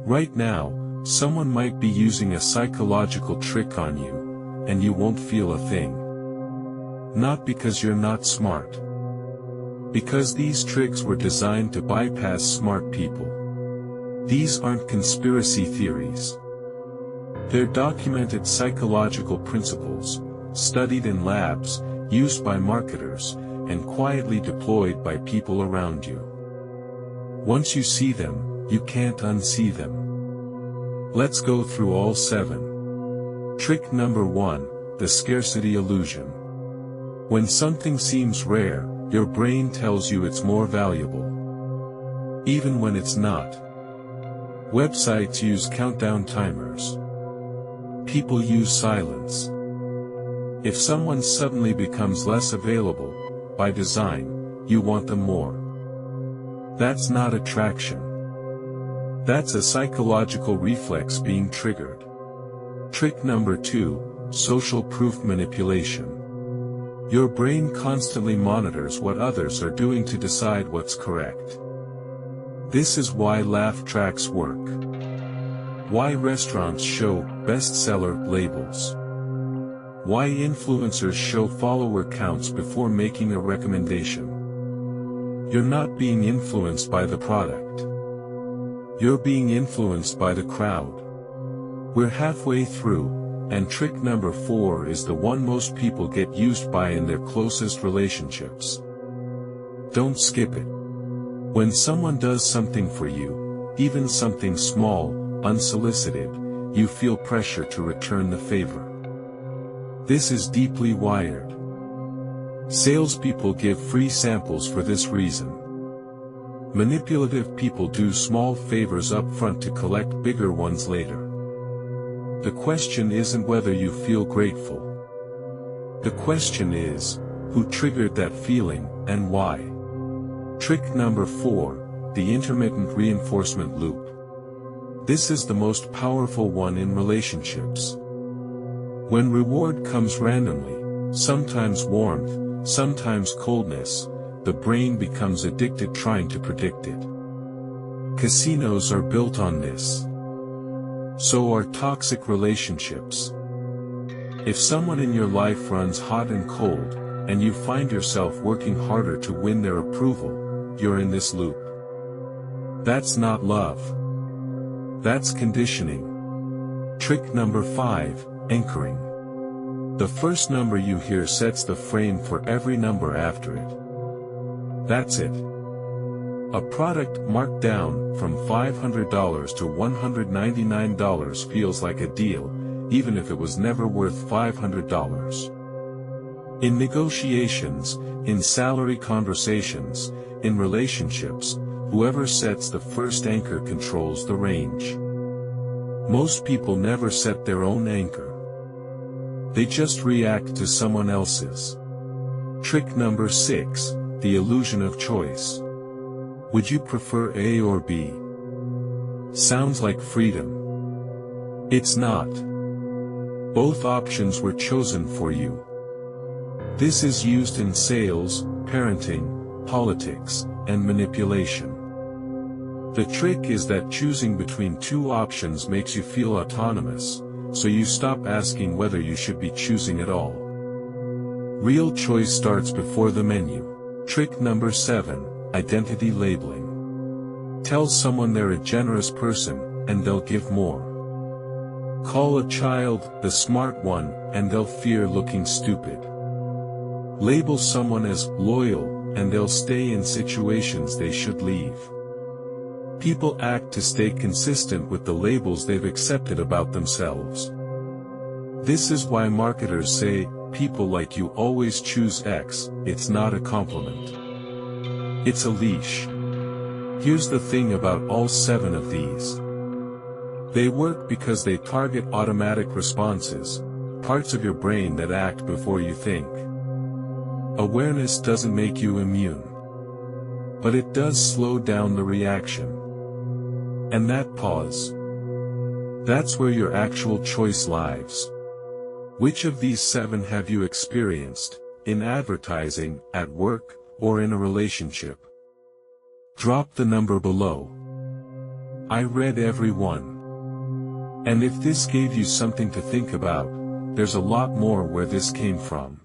Right now, someone might be using a psychological trick on you, and you won't feel a thing. Not because you're not smart. Because these tricks were designed to bypass smart people. These aren't conspiracy theories. They're documented psychological principles, studied in labs, used by marketers, and quietly deployed by people around you. Once you see them, you can't unsee them. Let's go through all 7. Trick number 1, the scarcity illusion. When something seems rare, your brain tells you it's more valuable. Even when it's not. Websites use countdown timers. People use silence. If someone suddenly becomes less available, by design, you want them more. That's not attraction. That's a psychological reflex being triggered. Trick number 2, social proof manipulation. Your brain constantly monitors what others are doing to decide what's correct. This is why laugh tracks work. Why restaurants show bestseller labels. Why influencers show follower counts before making a recommendation. You're not being influenced by the product. You're being influenced by the crowd. We're halfway through, and trick number 4 is the one most people get used by in their closest relationships. Don't skip it. When someone does something for you, even something small, unsolicited, you feel pressure to return the favor. This is deeply wired. Salespeople give free samples for this reason. Manipulative people do small favors up front to collect bigger ones later. The question isn't whether you feel grateful. The question is, who triggered that feeling, and why? Trick number 4, the intermittent reinforcement loop. This is the most powerful one in relationships. When reward comes randomly, sometimes warmth, sometimes coldness, the brain becomes addicted trying to predict it. Casinos are built on this. So are toxic relationships. If someone in your life runs hot and cold, and you find yourself working harder to win their approval, you're in this loop. That's not love. That's conditioning. Trick number 5, anchoring. The first number you hear sets the frame for every number after it. That's it. A product marked down from $500 to $199 feels like a deal, even if it was never worth $500. In negotiations, in salary conversations, in relationships, whoever sets the first anchor controls the range. Most people never set their own anchor. They just react to someone else's. Trick number 6, the illusion of choice. Would you prefer A or B? Sounds like freedom. It's not. Both options were chosen for you. This is used in sales, parenting, politics, and manipulation. The trick is that choosing between 2 options makes you feel autonomous, so you stop asking whether you should be choosing at all. Real choice starts before the menu. Trick number 7, identity labeling. Tell someone they're a generous person, and they'll give more. Call a child the smart one, and they'll fear looking stupid. Label someone as loyal, and they'll stay in situations they should leave. People act to stay consistent with the labels they've accepted about themselves. This is why marketers say, people like you always choose X. It's not a compliment. It's a leash. Here's the thing about all 7 of these. They work because they target automatic responses, parts of your brain that act before you think. Awareness doesn't make you immune. But it does slow down the reaction. And that pause. That's where your actual choice lies. Which of these 7 have you experienced, in advertising, at work, or in a relationship? Drop the number below. I read every one. And if this gave you something to think about, there's a lot more where this came from.